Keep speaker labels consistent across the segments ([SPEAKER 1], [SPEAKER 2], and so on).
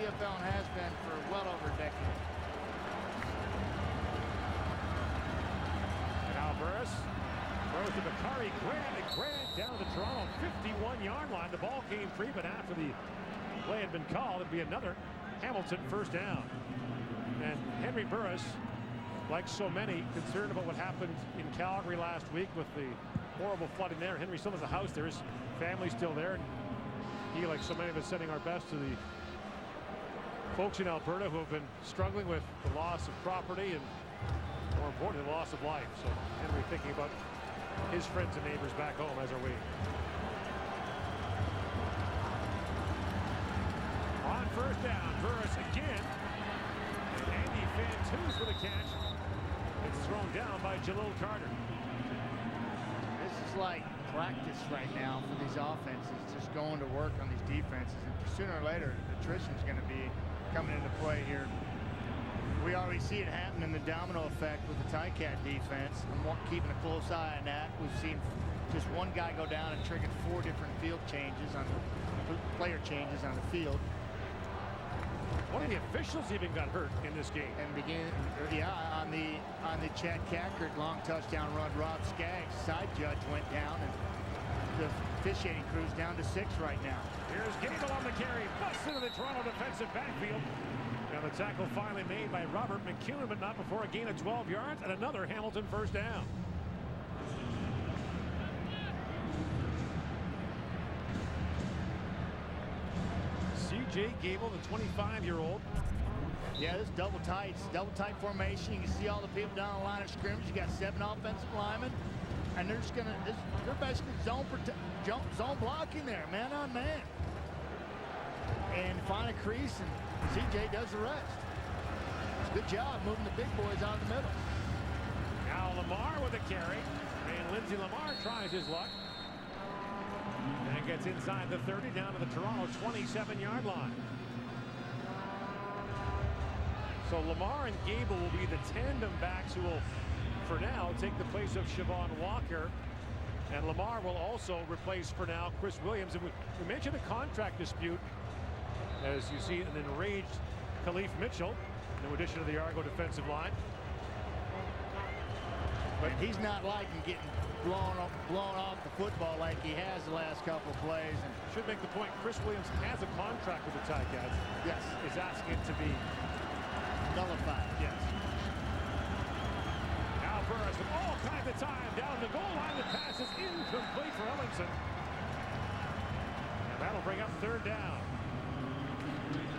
[SPEAKER 1] CFL and has been for well over a decade.
[SPEAKER 2] And now Burris throws to Bakari Grant, and Grant down to the Toronto 51-yard line. The ball came free, but after the play had been called, it'd be another Hamilton first down. And Henry Burris, like so many, concerned about what happened in Calgary last week with the horrible flooding there. Henry still has a house there. His family's still there. And he, like so many of us, sending our best to the folks in Alberta who have been struggling with the loss of property and, more importantly, the loss of life. So Henry thinking about his friends and neighbors back home, as are we. On first down, Burris again. And Andy Fantuz with a catch. It's thrown down by Jalil Carter.
[SPEAKER 1] This is like practice right now for these offenses, just going to work on these defenses. And sooner or later, attrition is going to be coming into play here. We already see it happen in the domino effect with the Ticat defense. I'm keeping a close eye on that. We've seen just one guy go down and triggered 4 different field changes on the player changes on the field.
[SPEAKER 2] One of the officials even got hurt in this game.
[SPEAKER 1] And on the Chad Cackert long touchdown run, Rob Skaggs, side judge, went down, and the officiating crew's down to 6 right now.
[SPEAKER 2] Here's Gable on the carry, busts into the Toronto defensive backfield. Now the tackle finally made by Robert McEwen, but not before a gain of 12 yards and another Hamilton first down. C.J. Gable, the 25-year-old.
[SPEAKER 1] Yeah, this double tight formation. You can see all the people down the line of scrimmage. You got 7 offensive linemen, and they're just they're basically zone blocking there, man on man. And find a crease, and C.J. does the rest. It's a good job moving the big boys out of the middle.
[SPEAKER 2] Now Lamar with a carry, and Lindsey Lamar tries his luck. And gets inside the 30, down to the Toronto 27-yard line. So Lamar and Gable will be the tandem backs who will, for now, take the place of Siobhan Walker. And Lamar will also replace, for now, Chris Williams. And we mentioned a contract dispute, as you see an enraged Khalif Mitchell, no addition to the Argo defensive line.
[SPEAKER 1] But he's not liking getting blown off the football like he has the last couple of plays. And
[SPEAKER 2] should make the point, Chris Williams has a contract with the Ticats.
[SPEAKER 1] Yes.
[SPEAKER 2] Is asking it to be
[SPEAKER 1] nullified.
[SPEAKER 2] Yes. Now Burris with all kinds of time down the goal line. The pass is incomplete for Ellingson. And that'll bring up third down.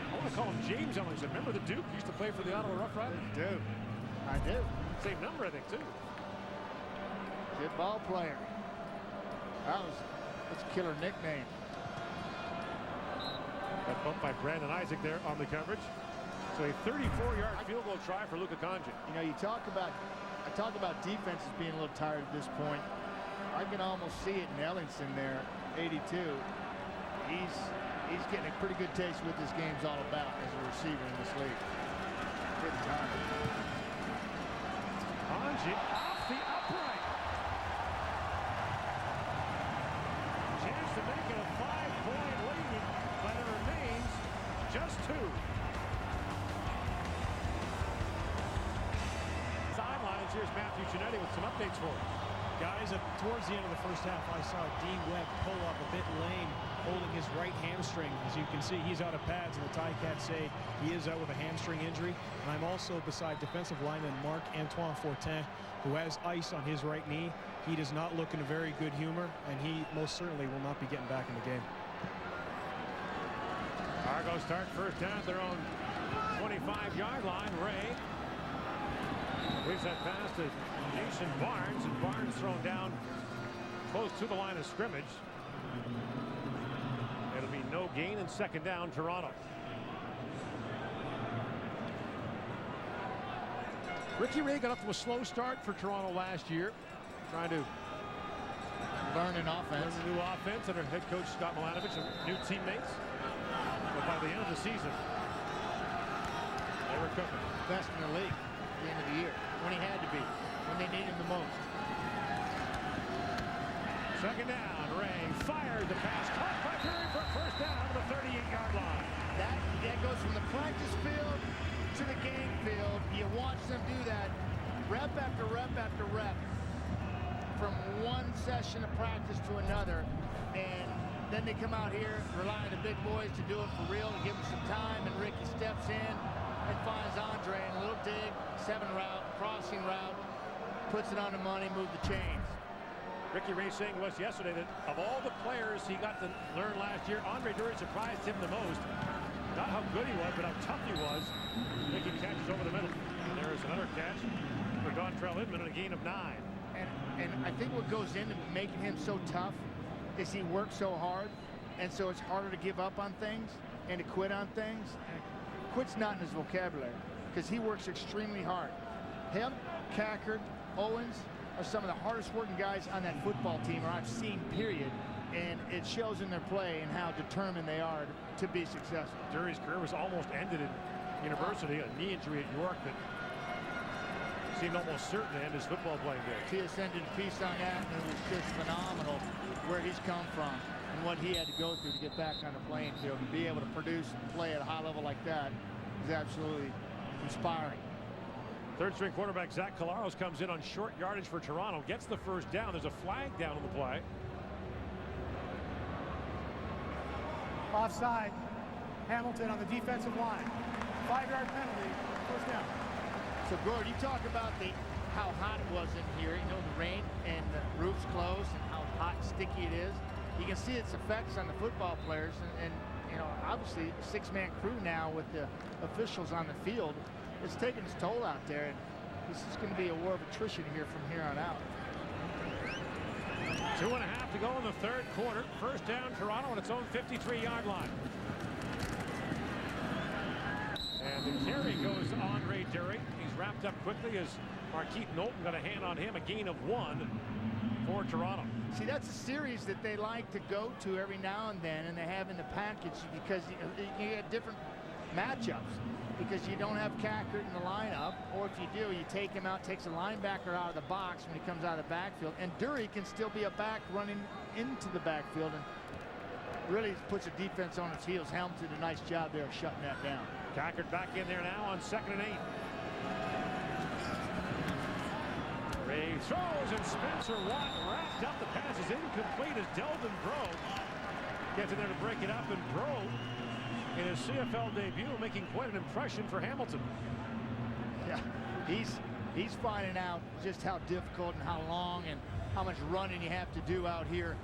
[SPEAKER 2] I want to call him James Ellingson. Remember the Duke used to play for the Ottawa Rough Riders?
[SPEAKER 1] I do.
[SPEAKER 2] Same number, I think, too.
[SPEAKER 1] Good ball player. That's a killer nickname.
[SPEAKER 2] Got bumped by Brandon Isaac there on the coverage. So a 34-yard field goal try for Luka Kanji.
[SPEAKER 1] You know, I talk about defenses being a little tired at this point. I can almost see it in Ellingson there, 82. He's getting a pretty good taste of what this game's all about as a receiver in this league. Getting tired.
[SPEAKER 2] Kanji off the upright. Chance to make it a 5-point lead, but it remains just 2. Sidelines, here's Matthew Cinetti with some updates for us.
[SPEAKER 3] Guys, towards the end of the first half, I saw D. Webb pull up a bit lame, holding his right hamstring. As you can see, he's out of pads, and the Ticats say he is out with a hamstring injury. And I'm also beside defensive lineman Marc-Antoine Fortin, who has ice on his right knee. He does not look in a very good humor, and he most certainly will not be getting back in the game.
[SPEAKER 2] Argo start first down at their own 25-yard line. Ray gives that pass to Jason Barnes, and Barnes thrown down close to the line of scrimmage. It'll be no gain, and second down, Toronto. Ricky Ray got up to a slow start for Toronto last year, trying to
[SPEAKER 1] learn an offense.
[SPEAKER 2] Learn a new offense under head coach Scott Milanovich and new teammates. But by the end of the season, they were cooking.
[SPEAKER 1] Best in the league at the end of the year, when he had to be, when they needed him the most.
[SPEAKER 2] Second down, Ray fires the pass, caught by Curry for first down to the 38-yard line.
[SPEAKER 1] That goes from the practice field to the game field. You watch them do that rep after rep after rep from one session of practice to another, and then they come out here, rely on the big boys to do it for real, to give them some time, and Ricky steps in and finds Andre in a little dig, 7 route, crossing route, puts it on the money, move the chains.
[SPEAKER 2] Ricky Ray saying to us yesterday that of all the players he got to learn last year, Andre Dury surprised him the most. Not how good he was, but how tough he was. Making catches over the middle. And there is another catch for Dontrell Inman and a gain of 9.
[SPEAKER 1] And I think what goes into making him so tough is he works so hard, and so it's harder to give up on things and to quit on things. Quit's not in his vocabulary because he works extremely hard. Him, Cackard, Owens are some of the hardest working guys on that football team, or I've seen, period. And it shows in their play and how determined they are to be successful.
[SPEAKER 2] Dury's career was almost ended in university, a knee injury at York that seemed almost certain to end his football playing days.
[SPEAKER 1] He ascended a piece on that, and it was just phenomenal where he's come from and what he had to go through to get back on the playing field and be able to produce and play at a high level like that is absolutely inspiring.
[SPEAKER 2] Third string quarterback Zach Collaros comes in on short yardage for Toronto, gets the first down. There's a flag down on the play.
[SPEAKER 4] Offside. Hamilton on the defensive line. 5-yard penalty. First down.
[SPEAKER 1] So Gord, you talk about how hot it was in here. You know, the rain and the roof's closed and how hot and sticky it is. You can see its effects on the football players, and you know, obviously a 6-man crew now with the officials on the field. It's taking its toll out there, and this is going to be a war of attrition here from here on out.
[SPEAKER 2] 2.5 to go in the third quarter. First down, Toronto on its own 53-yard line. And the carry goes to Andre Dury. He's wrapped up quickly as Marquise Knowlton got a hand on him. A gain of 1 for Toronto.
[SPEAKER 1] See, that's a series that they like to go to every now and then, and they have in the package because you get different matchups. Because you don't have Cackard in the lineup, or if you do, you take him out, takes a linebacker out of the box when he comes out of the backfield, and Dury can still be a back running into the backfield and really puts the defense on its heels. Hamilton did a nice job there of shutting that down.
[SPEAKER 2] Cackard back in there now on 2nd and 8. Ray throws, and Spencer Watt wrapped up. The pass is incomplete as Delvin Breaux gets in there to break it up, and Breaux in his CFL debut making quite an impression for Hamilton.
[SPEAKER 1] Yeah, he's finding out just how difficult and how long and how much running you have to do out here,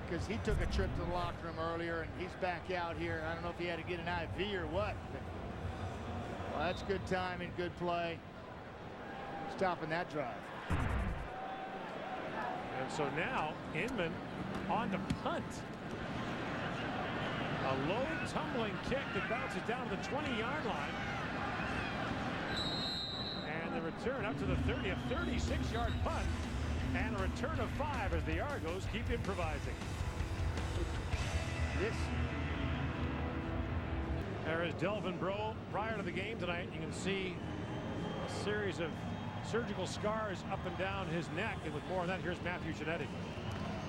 [SPEAKER 1] because he took a trip to the locker room earlier and he's back out here. I don't know if he had to get an IV or what, but well, that's good timing, good play, stopping that drive.
[SPEAKER 2] And so now Inman on to punt. A low tumbling kick that bounces down to the 20-yard line. And the return up to the 30, a 36-yard punt. And a return of 5 as the Argos keep improvising. There is Delvin Breaux. Prior to the game tonight, you can see a series of surgical scars up and down his neck. And with more on that, here's Matthew Giannetti.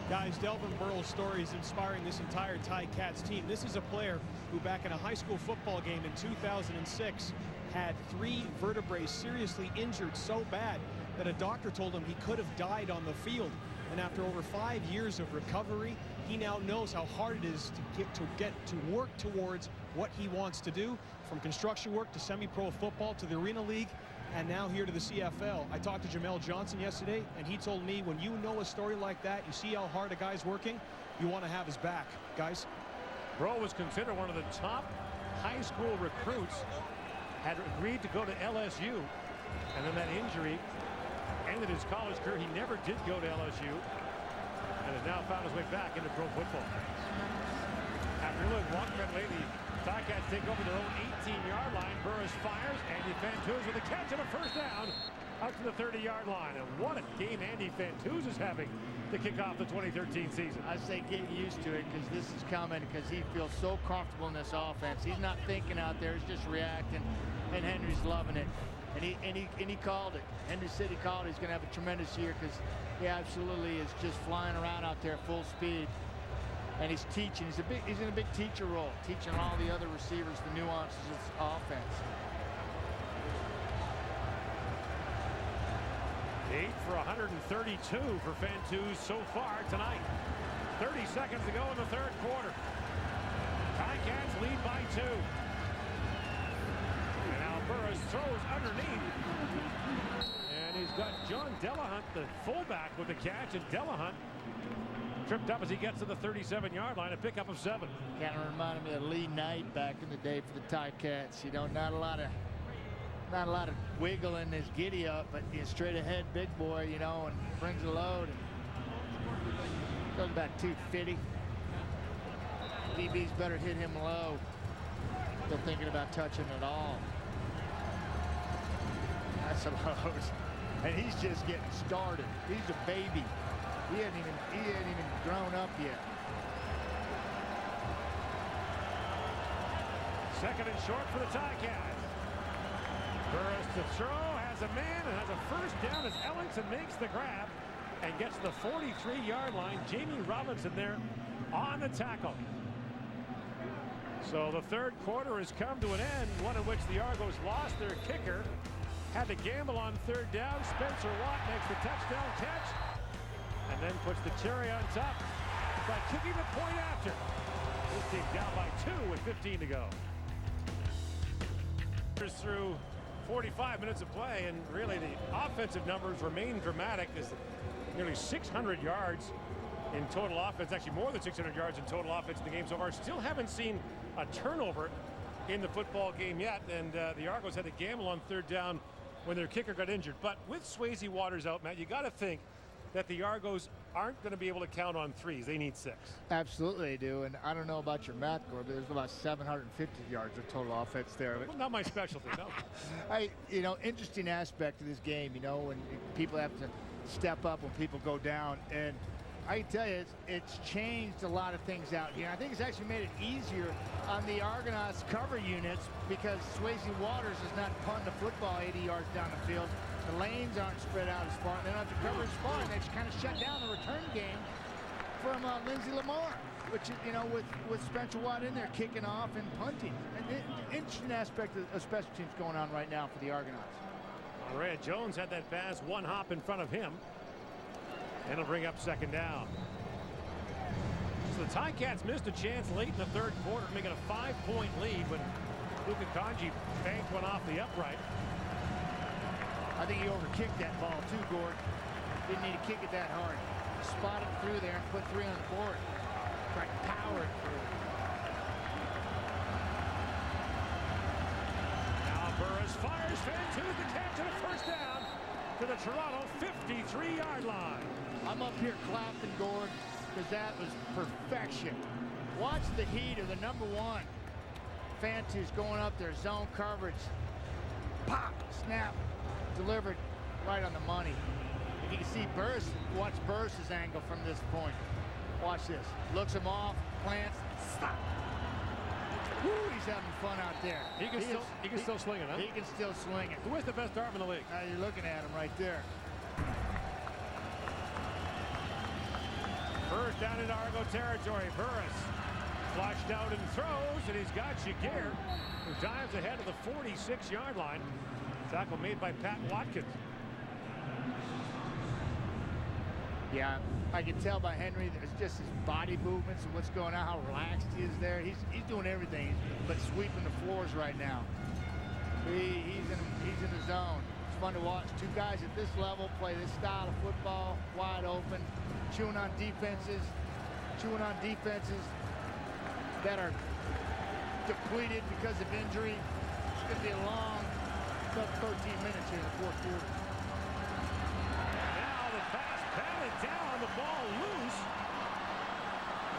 [SPEAKER 3] Guys, Delvin Breaux's story is inspiring this entire Ticats team. This is a player who back in a high school football game in 2006 had 3 vertebrae seriously injured so bad that a doctor told him he could have died on the field. And after over 5 years of recovery, he now knows how hard it is to get to work towards what he wants to do, from construction work to semi-pro football to the Arena League, and now here to the CFL. I talked to Jamel Johnson yesterday, and he told me when you know a story like that, you see how hard a guy's working, you want to have his back. Guys?
[SPEAKER 2] Breaux was considered one of the top high school recruits, had agreed to go to LSU, and then that injury ended his college career. He never did go to LSU, and has now found his way back into pro football. After really walking around lately, Ticats take over their own 18-yard line. Burris fires. Andy Fantuz with a catch and a first down out to the 30-yard line. And what a game Andy Fantuz is having to kick off the 2013 season.
[SPEAKER 1] I say get used to it, because this is coming, because he feels so comfortable in this offense. He's not thinking out there, he's just reacting, and Henry's loving it. And he called it. Henry said he called it. He's going to have a tremendous year, because he absolutely is just flying around out there full speed. And he's teaching. He's in a big teacher role, teaching all the other receivers the nuances of offense.
[SPEAKER 2] 8 for 132 for Fantuz so far tonight. 30 seconds to go in the third quarter. Ticats lead by 2. And now Burris throws underneath. And he's got John Delahunt, the fullback, with the catch. And Delahunt tripped up as he gets to the 37-yard line, a pickup of 7.
[SPEAKER 1] Kind of reminded me of Lee Knight back in the day for the Ticats. You know, not a lot of wiggle in his giddy up, but he's straight ahead big boy, you know, and brings a load. And goes about 250. DB's better hit him low. Still thinking about touching it all. That's a load. And he's just getting started. He's a baby. He hadn't even grown up yet.
[SPEAKER 2] Second and short for the Ticats. Burris to throw, has a man, and has a first down as Ellington makes the grab and gets to the 43-yard line. Jamie Robinson there on the tackle. So the third quarter has come to an end, one in which the Argos lost their kicker, had to gamble on third down. Spencer Watt makes the touchdown catch and then puts the cherry on top by kicking the point after. This team down by 2 with 15 to go. Through 45 minutes of play, and really the offensive numbers remain dramatic as nearly 600 yards in total offense, actually more than 600 yards in total offense in the game so far. Still haven't seen a turnover in the football game yet, and the Argos had to gamble on third down when their kicker got injured. But with Swayze Waters out, Matt, you got to think that the Argos aren't going to be able to count on threes. They need 6.
[SPEAKER 1] Absolutely they do, and I don't know about your math, Gord, but there's about 750 yards of total offense there.
[SPEAKER 2] Well, not my specialty, no.
[SPEAKER 1] You know, interesting aspect of this game, you know, when people have to step up when people go down, and I can tell you, it's changed a lot of things out here. I think it's actually made it easier on the Argonauts cover units because Swayze Waters is not punting the football 80 yards down the field. The lanes aren't spread out as far, and they don't have to cover as far, and they've kind of shut down the return game from Lindsey Lamar, which, you know, with Spencer Watt in there kicking off and punting. An interesting aspect of special teams going on right now for the Argonauts.
[SPEAKER 2] Red Jones had that pass one hop in front of him, and it'll bring up second down. So the Ticats missed a chance late in the third quarter, making a 5-point lead when Luka Kanji banked one off the upright.
[SPEAKER 1] I think he overkicked that ball too, Gord. Didn't need to kick it that hard. Spot it through there and put 3 on the board. Try to power it through.
[SPEAKER 2] Now Burris fires, Fantuz the catch and a first down to the Toronto 53-yard line.
[SPEAKER 1] I'm up here clapping, Gord, because that was perfection. Watch the heat of the number 1. Fantuz going up there, zone coverage. Pop, snap, delivered right on the money. And you can see Burris, watch Burris's angle from this point. Watch this. Looks him off, plants, stop. Woo, he's having fun out there.
[SPEAKER 2] He can still swing it, huh?
[SPEAKER 1] He can still swing it.
[SPEAKER 2] Who is the best arm in the league?
[SPEAKER 1] Now you're looking at him right there.
[SPEAKER 2] First down in Argo territory. Burris flashed out and throws, and he's got Jaguar, who dives ahead of the 46-yard line. Tackle made by Pat Watkins.
[SPEAKER 1] Yeah, I can tell by Henry that it's just his body movements and what's going on, how relaxed he is there. He's doing everything but sweeping the floors right now. He's in the zone. It's fun to watch. 2 guys at this level play this style of football, wide open, chewing on defenses that are depleted because of injury. It's going to be a long 13 minutes here in the fourth quarter.
[SPEAKER 2] Now the pass batted down, the ball loose.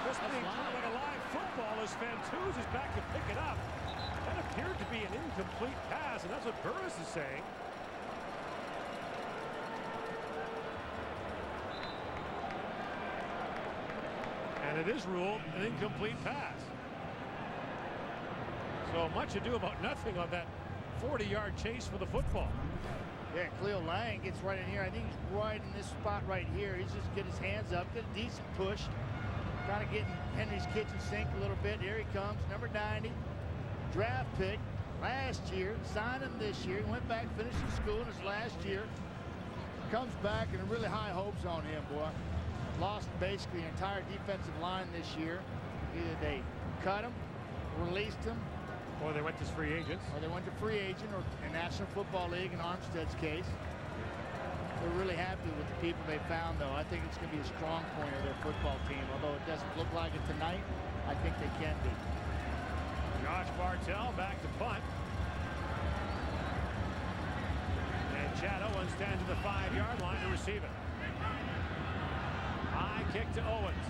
[SPEAKER 2] This being treated like a live football as Fantuz is back to pick it up. That appeared to be an incomplete pass, and that's what Burris is saying. And it is ruled an incomplete pass. So much ado about nothing on that 40-yard chase for the football.
[SPEAKER 1] Yeah, Cleo Lang gets right in here. I think he's right in this spot right here. He's just get his hands up, get a decent push, kind of getting Henry's kitchen sink a little bit. Here he comes, number 90, draft pick last year, signed him this year. He went back, finished his school in his last year. Comes back and really high hopes on him, boy. Lost basically the entire defensive line this year. Either they cut him, released him,
[SPEAKER 2] Or they went to free agents.
[SPEAKER 1] or they went to free agent or in National Football League in Armstead's case. They're really happy with the people they found, though. I think it's going to be a strong point of their football team. Although it doesn't look like it tonight, I think they can be.
[SPEAKER 2] Josh Bartell back to punt. And Chad Owens stands at the 5-yard line to receive it. High kick to Owens.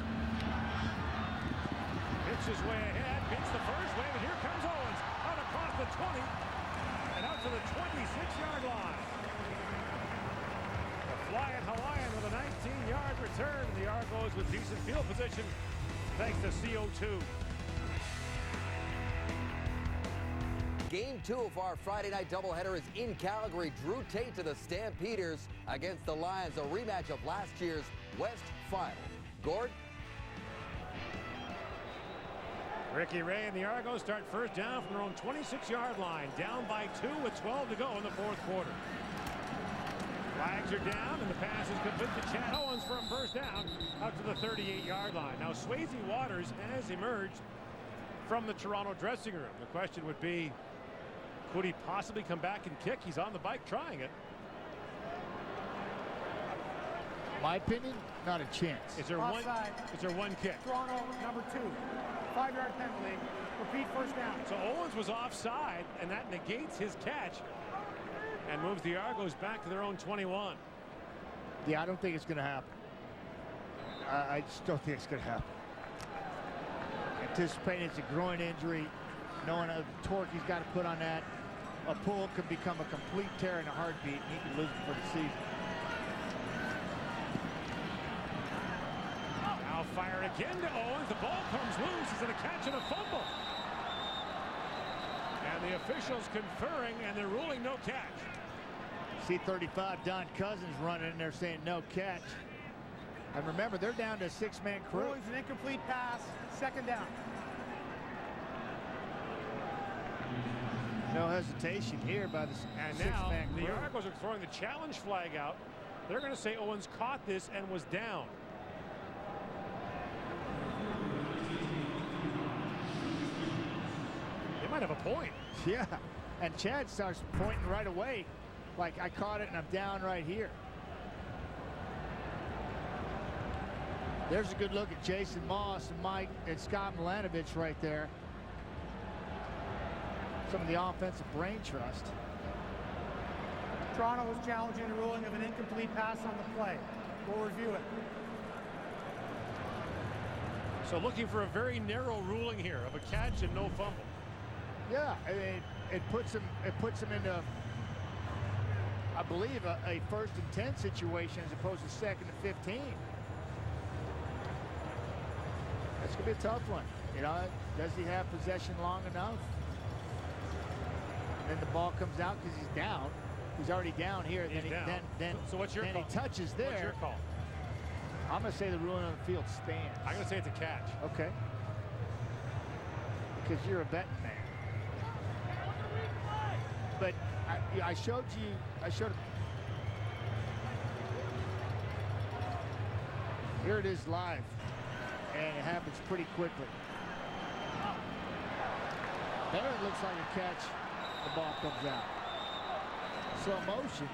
[SPEAKER 2] Pitches way ahead, beats the first wave, and here comes Owens. Out across the 20 and out to the 26-yard line. The flying Hawaiian with a 19-yard return. The Argos with decent field position thanks to CO2.
[SPEAKER 5] Game 2 of our Friday night doubleheader is in Calgary. Drew Tate to the Stampeders against the Lions, a rematch of last year's West Final. Gord?
[SPEAKER 2] Ricky Ray and the Argos start first down from their own 26-yard line. Down by 2 with 12 to go in the fourth quarter. Flags are down and the pass is complete to Chad Owens for a first down out to the 38-yard line. Now Swayze Waters has emerged from the Toronto dressing room. The question would be, could he possibly come back and kick? He's on the bike trying it.
[SPEAKER 1] My opinion, not a chance.
[SPEAKER 2] Is there
[SPEAKER 4] Offside.
[SPEAKER 2] one kick?
[SPEAKER 4] Toronto, number 2. 5-yard penalty. Repeat first down.
[SPEAKER 2] So Owens was offside, and that negates his catch and moves the Argos back to their own 21.
[SPEAKER 1] Yeah, I don't think it's going to happen. I just don't think it's going to happen. Anticipating it's a groin injury, knowing the torque he's got to put on that, a pull could become a complete tear in a heartbeat, and he could lose it for the season.
[SPEAKER 2] Now fire again to Owens. The ball comes loose. Is it a catch and a fumble? And the officials conferring, and they're ruling no catch.
[SPEAKER 1] See 35 Don Cousins running in there saying no catch. And remember, they're down to a 6-man crew.
[SPEAKER 4] Ruling's an incomplete pass. Second down.
[SPEAKER 1] No hesitation here by the
[SPEAKER 2] And now
[SPEAKER 1] six-man
[SPEAKER 2] the
[SPEAKER 1] crew.
[SPEAKER 2] Argos are throwing the challenge flag out. They're going to say Owens caught this and was down. They might have a point.
[SPEAKER 1] Yeah, and Chad starts pointing right away like I caught it and I'm down right here. There's a good look at Jason Moss and Mike and Scott Milanovich right there. Some of the offensive brain trust.
[SPEAKER 4] Toronto was challenging the ruling of an incomplete pass on the play. We'll review it.
[SPEAKER 2] So looking for a very narrow ruling here of a catch and no fumble.
[SPEAKER 1] Yeah, I mean, it puts him into, I believe, a 1st and 10 situation as opposed to 2nd and 15. That's gonna be a tough one. You know, does he have possession long enough? And then the ball comes out because he's down. He's already down here.
[SPEAKER 2] He's down. So what's your
[SPEAKER 1] then
[SPEAKER 2] call?
[SPEAKER 1] he touches there.
[SPEAKER 2] What's your call?
[SPEAKER 1] I'm gonna say the ruling on the field stands.
[SPEAKER 2] I'm going to say it's a catch.
[SPEAKER 1] Okay. Because you're a betting man. But I showed you. Here it is live, and it happens pretty quickly. There it looks like a catch. The ball comes out. Slow motion.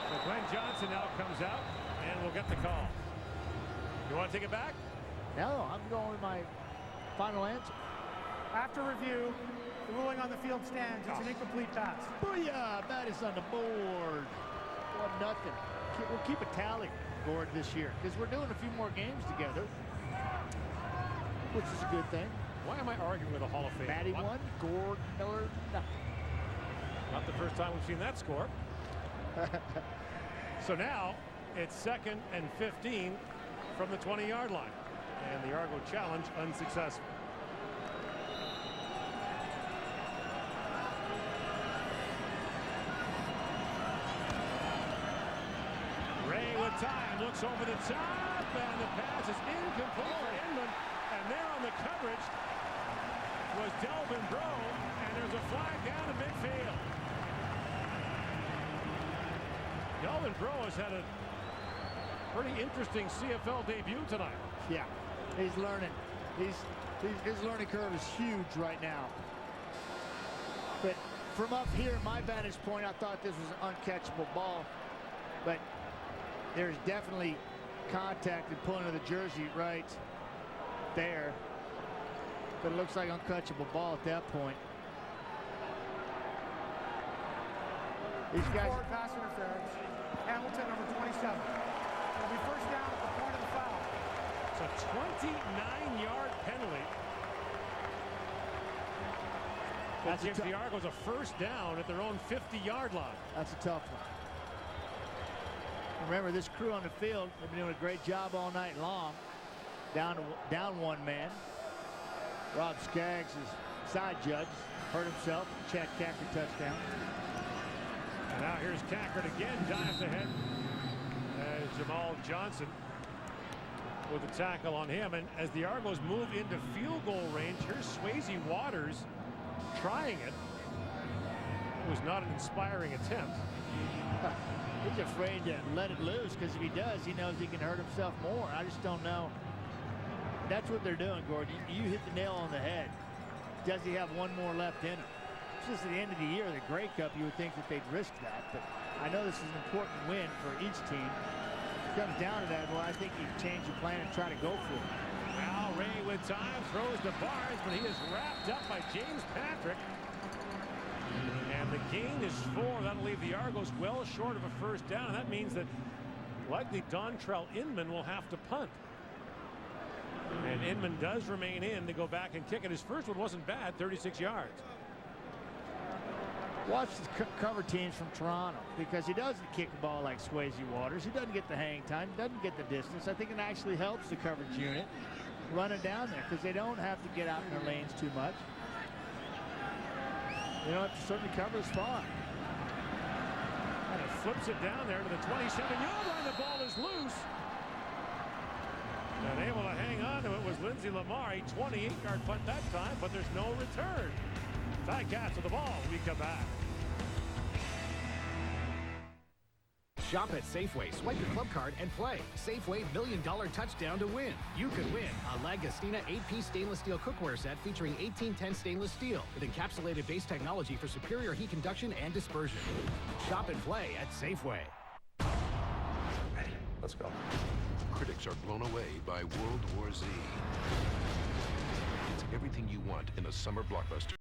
[SPEAKER 2] So Glenn Johnson now comes out, and we'll get the call. You want to take it back?
[SPEAKER 1] No, I'm going with my final answer.
[SPEAKER 4] After review, the ruling on the field stands. It's an incomplete pass.
[SPEAKER 1] Booyah! That is on the board. 1-0. We'll keep a tally, Gord, this year because we're doing a few more games together, which is a good thing.
[SPEAKER 2] Why am I arguing with a Hall of Fame?
[SPEAKER 1] Matty won, Gord Miller nothing.
[SPEAKER 2] Not the first time we've seen that score. So now it's 2nd and 15 from the 20-yard line. And the Argo challenge unsuccessful. time, looks over the top, and the pass is incomplete for Inman. And there on the coverage was Delvin Breaux, and there's a flag down to midfield. Delvin Breaux has had a pretty interesting CFL debut tonight.
[SPEAKER 1] Yeah, he's learning. His learning curve is huge right now. But from up here, my vantage point, I thought this was an uncatchable ball. But there's definitely contact and pulling of the jersey right there. But it looks like uncatchable ball at that point. These guys.
[SPEAKER 4] Forward pass interference. Hamilton, number 27. It'll be first down at the point of the foul.
[SPEAKER 2] It's a 29-yard penalty. That gives the Argos a first down at their own 50-yard line.
[SPEAKER 1] That's a tough one. Remember, this crew on the field, they've been doing a great job all night long. Down one man. Rob Skaggs is side judge. Hurt himself. Chad Cackard touchdown.
[SPEAKER 2] And now here's Cackard again. Dives ahead. As Jamal Johnson with a tackle on him. And as the Argos move into field goal range, here's Swayze Waters trying it. It was not an inspiring attempt.
[SPEAKER 1] He's afraid to let it loose because if he does, he knows he can hurt himself more. I just don't know. That's what they're doing, Gordon. You hit the nail on the head. Does he have one more left in him? It's just at the end of the year, the Grey Cup, you would think that they'd risk that. But I know this is an important win for each team. If it comes down to that, well, I think you change your plan and try to go for it.
[SPEAKER 2] Al Ray with time throws to Barnes, but he is wrapped up by James Patrick. And the gain is 4. That'll leave the Argos well short of a first down. And that means that likely Dontrell Inman will have to punt. And Inman does remain in to go back and kick it. His first one wasn't bad, 36 yards.
[SPEAKER 1] Watch the cover teams from Toronto because he doesn't kick the ball like Swayze Waters. He doesn't get the hang time, doesn't get the distance. I think it actually helps the coverage unit running down there because they don't have to get out in their lanes too much. They don't have to certainly cover the spot.
[SPEAKER 2] And it flips it down there to the 27-yard line. The ball is loose. And able to hang on to it was Lindsey Lamar. A 28-yard punt that time, but there's no return. Ticats with the ball. We come back.
[SPEAKER 6] Shop at Safeway. Swipe your club card and play. Safeway $1 Million Touchdown to win. You could win a La Gastina 8-piece stainless steel cookware set featuring 1810 stainless steel with encapsulated base technology for superior heat conduction and dispersion. Shop and play at Safeway.
[SPEAKER 7] Ready? Let's go.
[SPEAKER 8] Critics are blown away by World War Z. It's everything you want in a summer blockbuster.